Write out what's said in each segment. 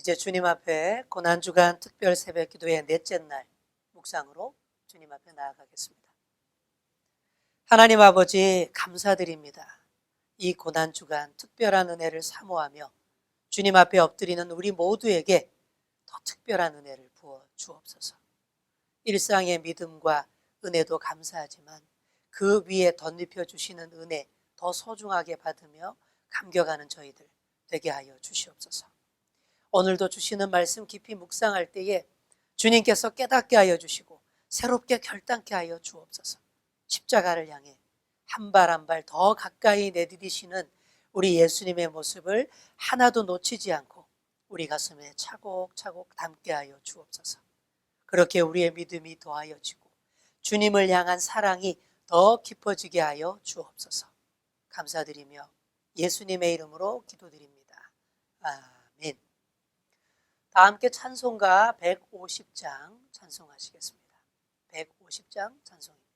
이제 주님 앞에 고난주간 특별 새벽 기도의 넷째 날 묵상으로 주님 앞에 나아가겠습니다. 하나님 아버지 감사드립니다. 이 고난주간 특별한 은혜를 사모하며 주님 앞에 엎드리는 우리 모두에게 더 특별한 은혜를 부어 주옵소서. 일상의 믿음과 은혜도 감사하지만 그 위에 덧입혀 주시는 은혜 더 소중하게 받으며 감격하는 저희들 되게 하여 주시옵소서. 오늘도 주시는 말씀 깊이 묵상할 때에 주님께서 깨닫게 하여 주시고 새롭게 결단케 하여 주옵소서. 십자가를 향해 한 발 한 발 더 가까이 내디디시는 우리 예수님의 모습을 하나도 놓치지 않고 우리 가슴에 차곡차곡 담게 하여 주옵소서. 그렇게 우리의 믿음이 더하여지고 주님을 향한 사랑이 더 깊어지게 하여 주옵소서. 감사드리며 예수님의 이름으로 기도드립니다. 아멘. 다 함께 찬송가 150장 찬송하시겠습니다. 150장 찬송입니다.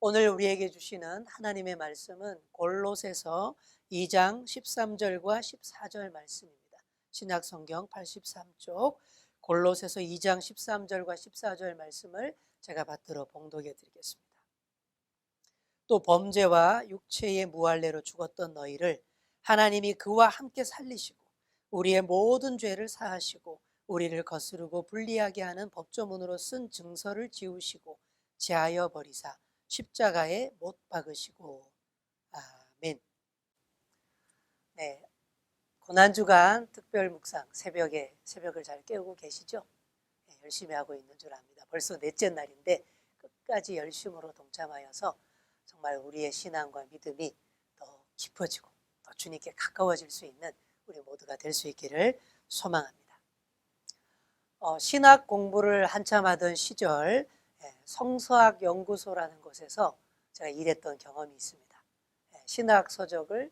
오늘 우리에게 주시는 하나님의 말씀은 골로새서 2장 13절과 14절 말씀입니다. 신약성경 83쪽 골로새서 2장 13절과 14절 말씀을 제가 받들어 봉독해 드리겠습니다. 또 범죄와 육체의 무할례로 죽었던 너희를 하나님이 그와 함께 살리시고 우리의 모든 죄를 사하시고 우리를 거스르고 불리하게 하는 법조문으로 쓴 증서를 지우시고 제하여 버리사 십자가에 못 박으시고. 아멘. 네, 고난주간 특별 묵상 새벽을 잘 깨우고 계시죠? 네, 열심히 하고 있는 줄 압니다. 벌써 넷째 날인데 끝까지 열심으로 동참하여서 정말 우리의 신앙과 믿음이 더 깊어지고 더 주님께 가까워질 수 있는 우리 모두가 될 수 있기를 소망합니다. 신학 공부를 한참 하던 시절 성서학 연구소라는 곳에서 제가 일했던 경험이 있습니다. 신학 서적을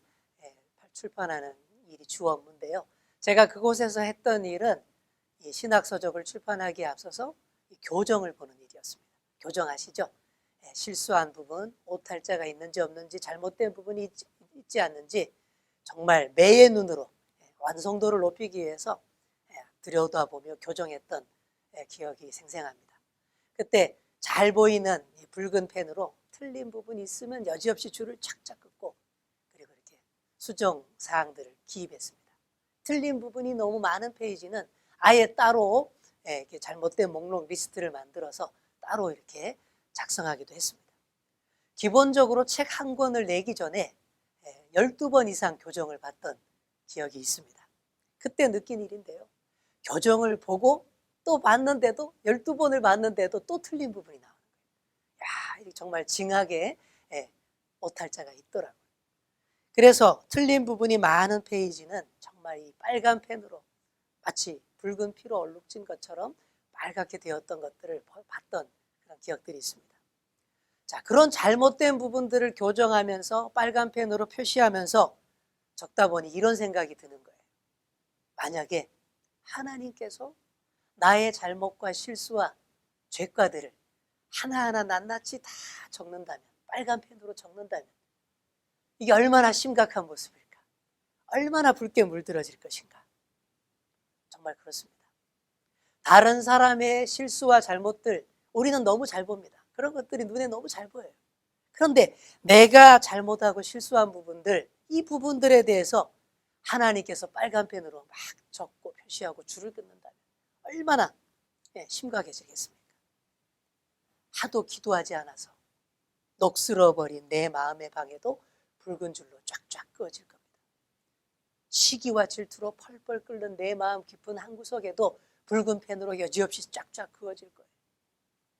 출판하는 일이 주 업무인데요. 제가 그곳에서 했던 일은 이 신학 서적을 출판하기에 앞서서 교정을 보는 일이었습니다. 교정 아시죠? 실수한 부분, 오탈자가 있는지 없는지, 잘못된 부분이 있지 않는지 정말 매의 눈으로 완성도를 높이기 위해서 들여다보며 교정했던 기억이 생생합니다. 그때 잘 보이는 붉은 펜으로 틀린 부분이 있으면 여지없이 줄을 착착 긋고 그리고 이렇게 수정 사항들을 기입했습니다. 틀린 부분이 너무 많은 페이지는 아예 따로 이렇게 잘못된 목록 리스트를 만들어서 따로 이렇게 작성하기도 했습니다. 기본적으로 책 한 권을 내기 전에 12번 이상 교정을 받던 기억이 있습니다. 그때 느낀 일인데요. 교정을 보고 또 봤는데도 12번을 봤는데도 또 틀린 부분이 나오는 거예요. 야, 정말 징하게 오탈자가 있더라고요. 그래서 틀린 부분이 많은 페이지는 정말 이 빨간 펜으로 마치 붉은 피로 얼룩진 것처럼 빨갛게 되었던 것들을 봤던 그런 기억들이 있습니다. 자, 그런 잘못된 부분들을 교정하면서 빨간 펜으로 표시하면서 적다 보니 이런 생각이 드는 거예요. 만약에 하나님께서 나의 잘못과 실수와 죄과들을 하나하나 낱낱이 다 적는다면, 빨간 펜으로 적는다면 이게 얼마나 심각한 모습일까? 얼마나 붉게 물들어질 것인가? 정말 그렇습니다. 다른 사람의 실수와 잘못들 우리는 너무 잘 봅니다. 그런 것들이 눈에 너무 잘 보여요. 그런데 내가 잘못하고 실수한 부분들, 이 부분들에 대해서 하나님께서 빨간 펜으로 막 적고 표시하고 줄을 긋는다면 얼마나 심각해지겠습니까? 하도 기도하지 않아서 녹슬어버린 내 마음의 방에도 붉은 줄로 쫙쫙 그어질 겁니다. 시기와 질투로 펄펄 끓는 내 마음 깊은 한구석에도 붉은 펜으로 여지없이 쫙쫙 그어질 거예요.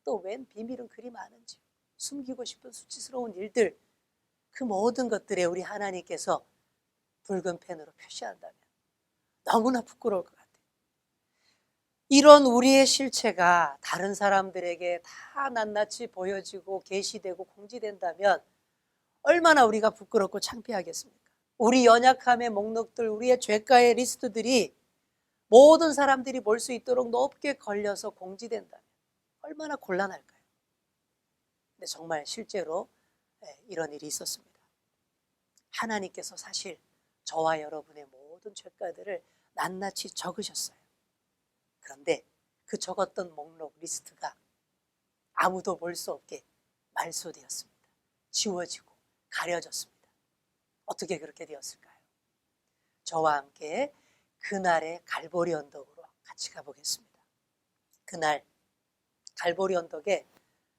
또 웬 비밀은 그리 많은지, 숨기고 싶은 수치스러운 일들, 그 모든 것들에 우리 하나님께서 붉은 펜으로 표시한다면 너무나 부끄러울 것 같아요. 이런 우리의 실체가 다른 사람들에게 다 낱낱이 보여지고 게시되고 공지된다면 얼마나 우리가 부끄럽고 창피하겠습니까? 우리 연약함의 목록들, 우리의 죄가의 리스트들이 모든 사람들이 볼 수 있도록 높게 걸려서 공지된다면 얼마나 곤란할까요? 근데 정말 실제로 이런 일이 있었습니다. 하나님께서 사실 저와 여러분의 모든 죄가들을 낱낱이 적으셨어요. 그런데 그 적었던 목록 리스트가 아무도 볼 수 없게 말소되었습니다. 지워지고 가려졌습니다. 어떻게 그렇게 되었을까요? 저와 함께 그날의 갈보리 언덕으로 같이 가보겠습니다. 그날 갈보리 언덕에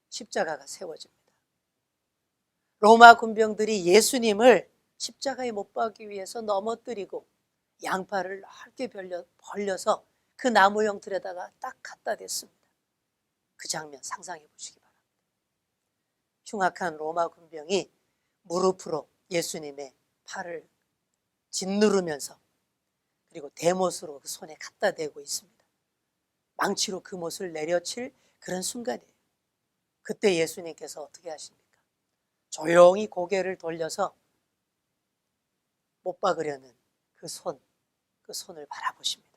십자가가 세워집니다. 로마 군병들이 예수님을 십자가에 못 박기 위해서 넘어뜨리고 양팔을 넓게 벌려서 그 나무 형틀에다가 딱 갖다 댔습니다. 그 장면 상상해 보시기 바랍니다. 흉악한 로마 군병이 무릎으로 예수님의 팔을 짓누르면서 그리고 대못으로 그 손에 갖다 대고 있습니다. 망치로 그 못을 내려칠 그런 순간이에요. 그때 예수님께서 어떻게 하십니까? 조용히 고개를 돌려서 못 박으려는 그 손을 바라보십니다.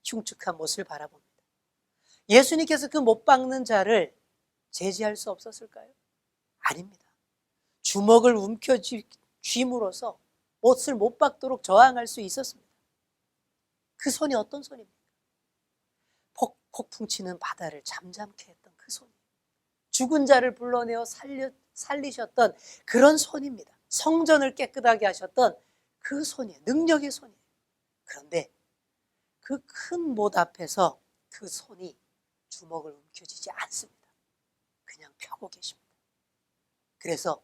흉측한 못을 바라봅니다. 예수님께서 그 못 박는 자를 제지할 수 없었을까요? 아닙니다. 주먹을 움켜쥐므로써 못을 못 박도록 저항할 수 있었습니다. 그 손이 어떤 손입니까? 폭풍 치는 바다를 잠잠케 했던 그 손. 죽은 자를 불러내어 살리셨던 그런 손입니다. 성전을 깨끗하게 하셨던 그 손이에요. 능력의 손이에요. 그런데 그 큰 못 앞에서 그 손이 주먹을 움켜쥐지 않습니다. 그냥 펴고 계십니다. 그래서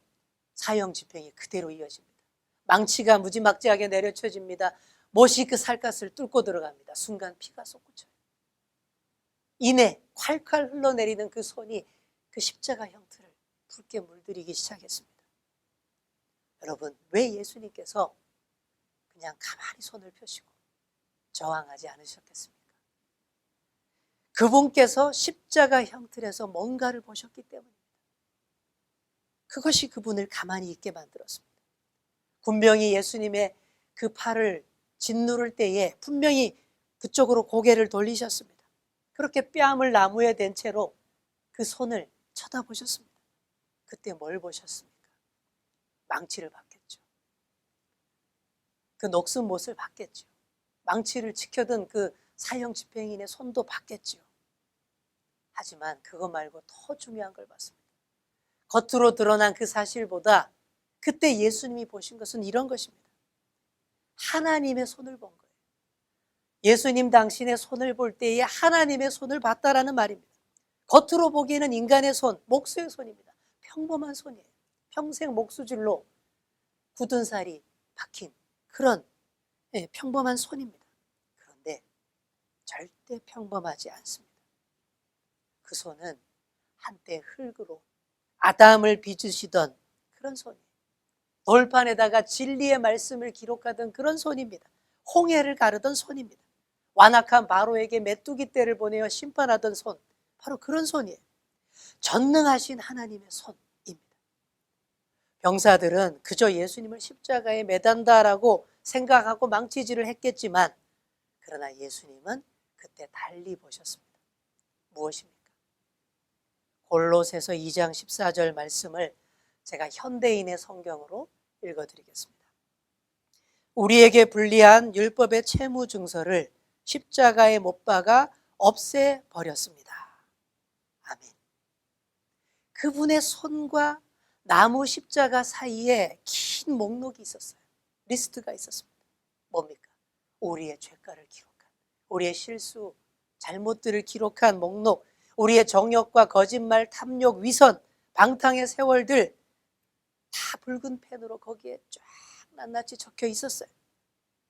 사형 집행이 그대로 이어집니다. 망치가 무지막지하게 내려쳐집니다. 못이 그 살갗을 뚫고 들어갑니다. 순간 피가 솟구쳐요. 이내 콸콸 흘러내리는 그 손이 그 십자가 형틀을 붉게 물들이기 시작했습니다. 여러분, 왜 예수님께서 그냥 가만히 손을 펴시고 저항하지 않으셨겠습니까? 그분께서 십자가 형틀에서 뭔가를 보셨기 때문입니다. 그것이 그분을 가만히 있게 만들었습니다. 분명히 예수님의 그 팔을 짓누를 때에 분명히 그쪽으로 고개를 돌리셨습니다. 그렇게 뺨을 나무에 댄 채로 그 손을 쳐다보셨습니다. 그때 뭘 보셨습니까? 망치를 받겠죠. 그 녹슨 못을 받겠죠. 망치를 지켜든 그 사형 집행인의 손도 받겠죠. 하지만 그거 말고 더 중요한 걸 봤습니다. 겉으로 드러난 그 사실보다 그때 예수님이 보신 것은 이런 것입니다. 하나님의 손을 본 거예요. 예수님 당신의 손을 볼 때에 하나님의 손을 봤다라는 말입니다. 겉으로 보기에는 인간의 손, 목수의 손입니다. 평범한 손이에요. 평생 목수줄로 굳은 살이 박힌 그런 평범한 손입니다. 그런데 절대 평범하지 않습니다. 그 손은 한때 흙으로 아담을 빚으시던 그런 손이에요. 돌판에다가 진리의 말씀을 기록하던 그런 손입니다. 홍해를 가르던 손입니다. 완악한 바로에게 메뚜기 떼를 보내어 심판하던 손, 바로 그런 손이에요. 전능하신 하나님의 손입니다. 병사들은 그저 예수님을 십자가에 매단다라고 생각하고 망치질을 했겠지만, 그러나 예수님은 그때 달리 보셨습니다. 무엇입니까? 골로새서 2장 14절 말씀을 제가 현대인의 성경으로 읽어드리겠습니다. 우리에게 불리한 율법의 채무 증서를 십자가에 못 박아 없애버렸습니다. 아멘. 그분의 손과 나무 십자가 사이에 긴 목록이 있었어요. 리스트가 있었습니다. 뭡니까? 우리의 죄가를 기록한, 우리의 실수, 잘못들을 기록한 목록, 우리의 정욕과 거짓말, 탐욕, 위선, 방탕의 세월들 다 붉은 펜으로 거기에 쫙 낱낱이 적혀 있었어요.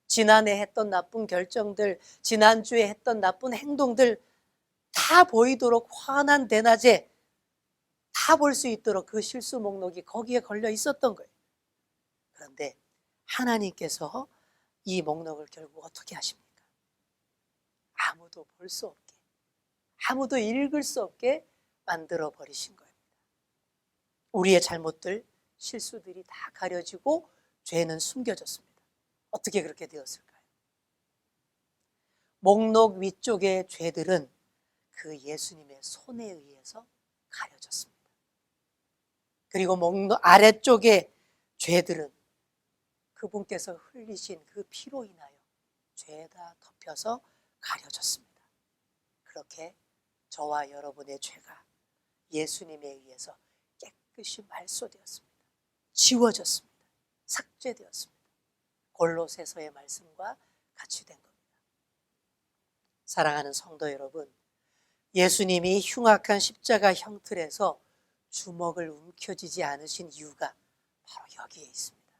지난해 했던 나쁜 결정들, 지난주에 했던 나쁜 행동들 다 보이도록 환한 대낮에 다 볼 수 있도록 그 실수 목록이 거기에 걸려 있었던 거예요. 그런데 하나님께서 이 목록을 결국 어떻게 하십니까? 아무도 볼 수 없게, 아무도 읽을 수 없게 만들어 버리신 거예요. 우리의 잘못들, 실수들이 다 가려지고 죄는 숨겨졌습니다. 어떻게 그렇게 되었을까요? 목록 위쪽의 죄들은 그 예수님의 손에 의해서 가려졌습니다. 그리고 목록 아래쪽의 죄들은 그분께서 흘리신 그 피로 인하여 죄다 덮여서 가려졌습니다. 그렇게 저와 여러분의 죄가 예수님에 의해서 깨끗이 말소되었습니다. 지워졌습니다. 삭제되었습니다. 골로새서의 말씀과 같이 된 겁니다. 사랑하는 성도 여러분, 예수님이 흉악한 십자가 형틀에서 주먹을 움켜쥐지 않으신 이유가 바로 여기에 있습니다.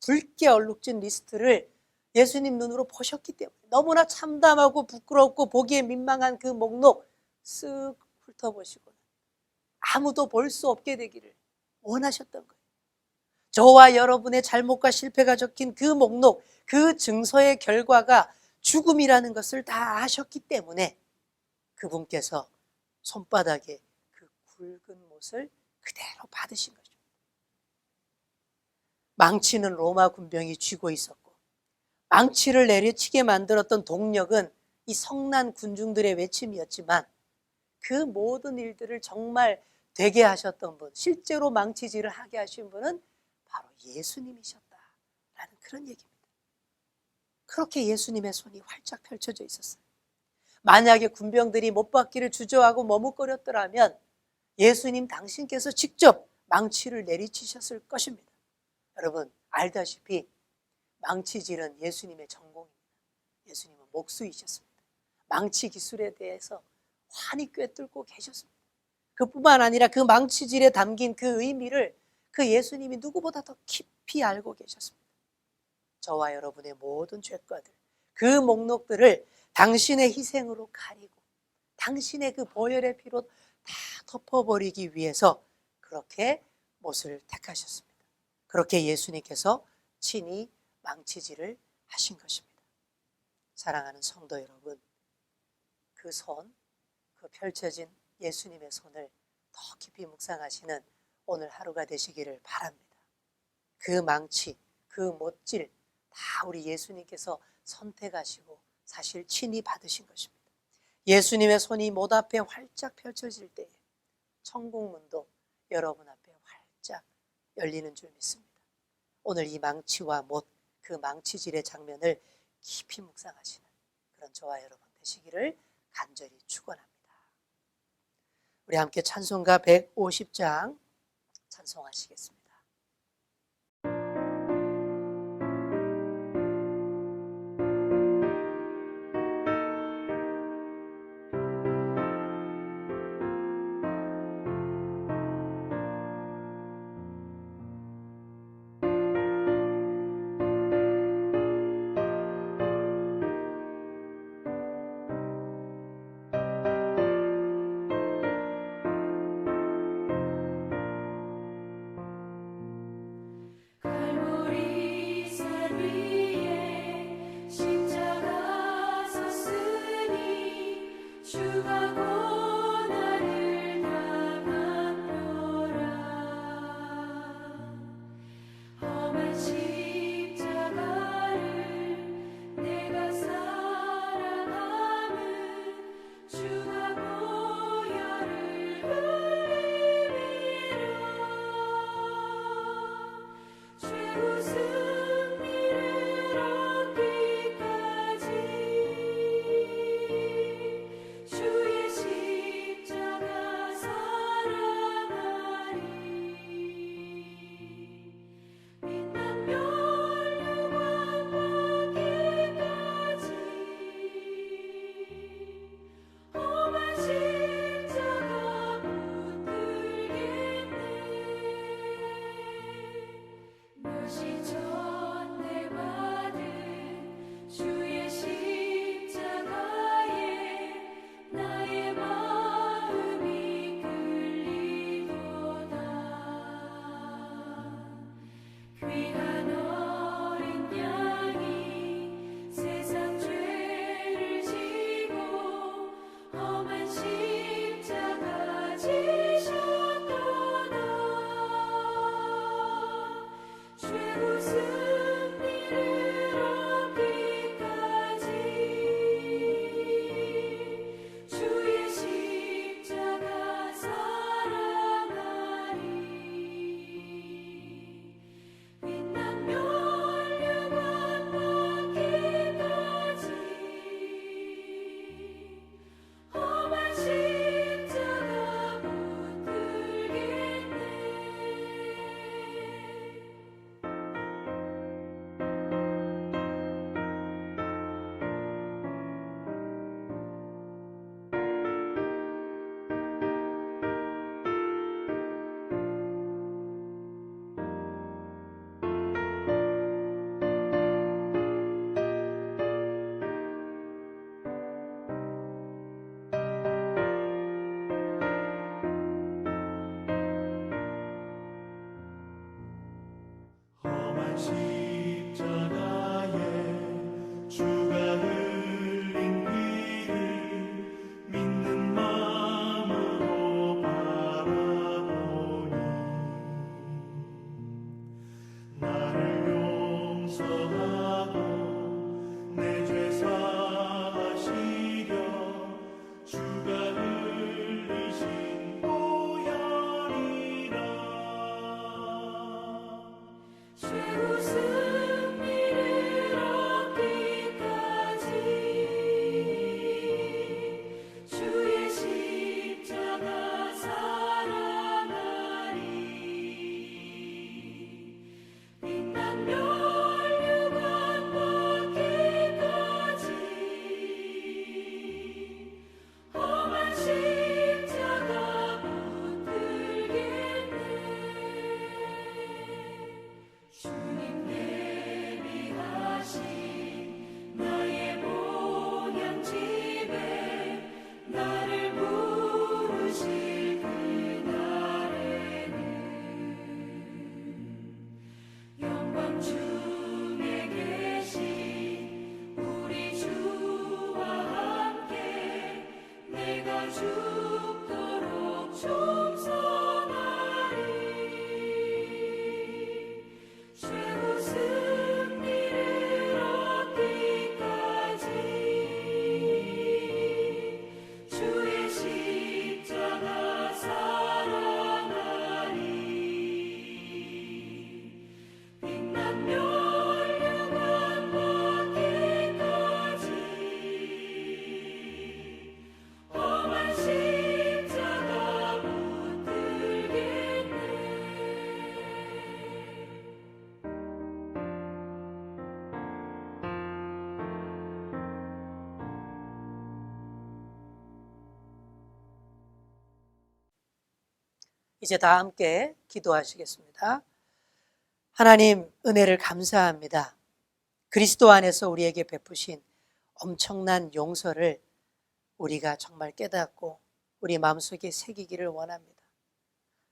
붉게 얼룩진 리스트를 예수님 눈으로 보셨기 때문에, 너무나 참담하고 부끄럽고 보기에 민망한 그 목록 쓱 훑어보시고 아무도 볼 수 없게 되기를 원하셨던 거예요. 저와 여러분의 잘못과 실패가 적힌 그 목록, 그 증서의 결과가 죽음이라는 것을 다 아셨기 때문에 그분께서 손바닥에 그 굵은 못을 그대로 받으신 거죠. 망치는 로마 군병이 쥐고 있었고, 망치를 내리치게 만들었던 동력은 이 성난 군중들의 외침이었지만, 그 모든 일들을 정말 되게 하셨던 분, 실제로 망치질을 하게 하신 분은 바로 예수님이셨다라는 그런 얘기입니다. 그렇게 예수님의 손이 활짝 펼쳐져 있었어요. 만약에 군병들이 못 받기를 주저하고 머뭇거렸더라면 예수님 당신께서 직접 망치를 내리치셨을 것입니다. 여러분 알다시피 망치질은 예수님의 전공입니다. 예수님은 목수이셨습니다. 망치 기술에 대해서 환히 꿰뚫고 계셨습니다. 그뿐만 아니라 그 망치질에 담긴 그 의미를 그 예수님이 누구보다 더 깊이 알고 계셨습니다. 저와 여러분의 모든 죄과들, 그 목록들을 당신의 희생으로 가리고 당신의 그 보혈의 피로 다 덮어버리기 위해서 그렇게 못을 택하셨습니다. 그렇게 예수님께서 친히 망치질을 하신 것입니다. 사랑하는 성도 여러분, 그 손, 그 펼쳐진 예수님의 손을 더 깊이 묵상하시는 오늘 하루가 되시기를 바랍니다. 그 망치, 그 못질 다 우리 예수님께서 선택하시고 사실 친히 받으신 것입니다. 예수님의 손이 못 앞에 활짝 펼쳐질 때에 천국문도 여러분 앞에 활짝 열리는 줄 믿습니다. 오늘 이 망치와 못, 그 망치질의 장면을 깊이 묵상하시는 그런 저와 여러분 되시기를 간절히 축원합니다. 우리 함께 찬송가 150장 찬송하시겠습니다. 이제 다 함께 기도하시겠습니다. 하나님, 은혜를 감사합니다. 그리스도 안에서 우리에게 베푸신 엄청난 용서를 우리가 정말 깨닫고 우리 마음속에 새기기를 원합니다.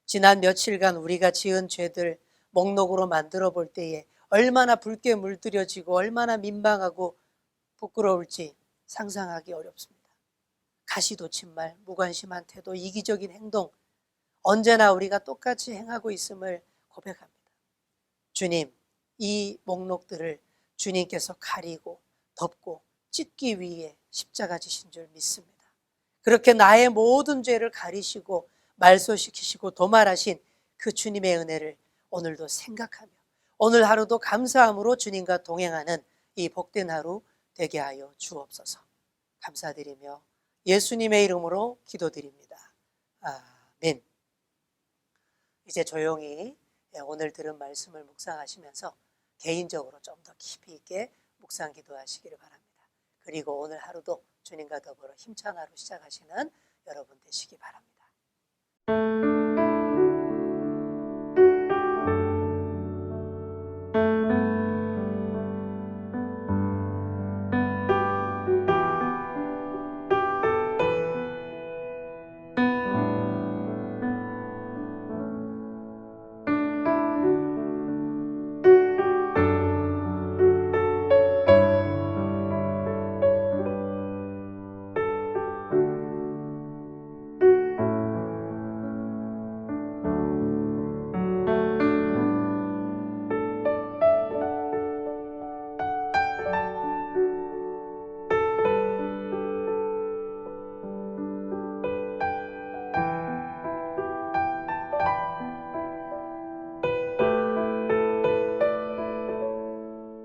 지난 며칠간 우리가 지은 죄들 목록으로 만들어 볼 때에 얼마나 붉게 물들여지고 얼마나 민망하고 부끄러울지 상상하기 어렵습니다. 가시돋친 말, 무관심한 태도, 이기적인 행동, 언제나 우리가 똑같이 행하고 있음을 고백합니다. 주님, 이 목록들을 주님께서 가리고 덮고 찢기 위해 십자가 지신 줄 믿습니다. 그렇게 나의 모든 죄를 가리시고 말소시키시고 도말하신 그 주님의 은혜를 오늘도 생각하며 오늘 하루도 감사함으로 주님과 동행하는 이 복된 하루 되게 하여 주옵소서. 감사드리며 예수님의 이름으로 기도드립니다. 아멘. 이제 조용히 오늘 들은 말씀을 묵상하시면서 개인적으로 좀 더 깊이 있게 묵상 기도하시기를 바랍니다. 그리고 오늘 하루도 주님과 더불어 힘찬 하루 시작하시는 여러분 되시기 바랍니다.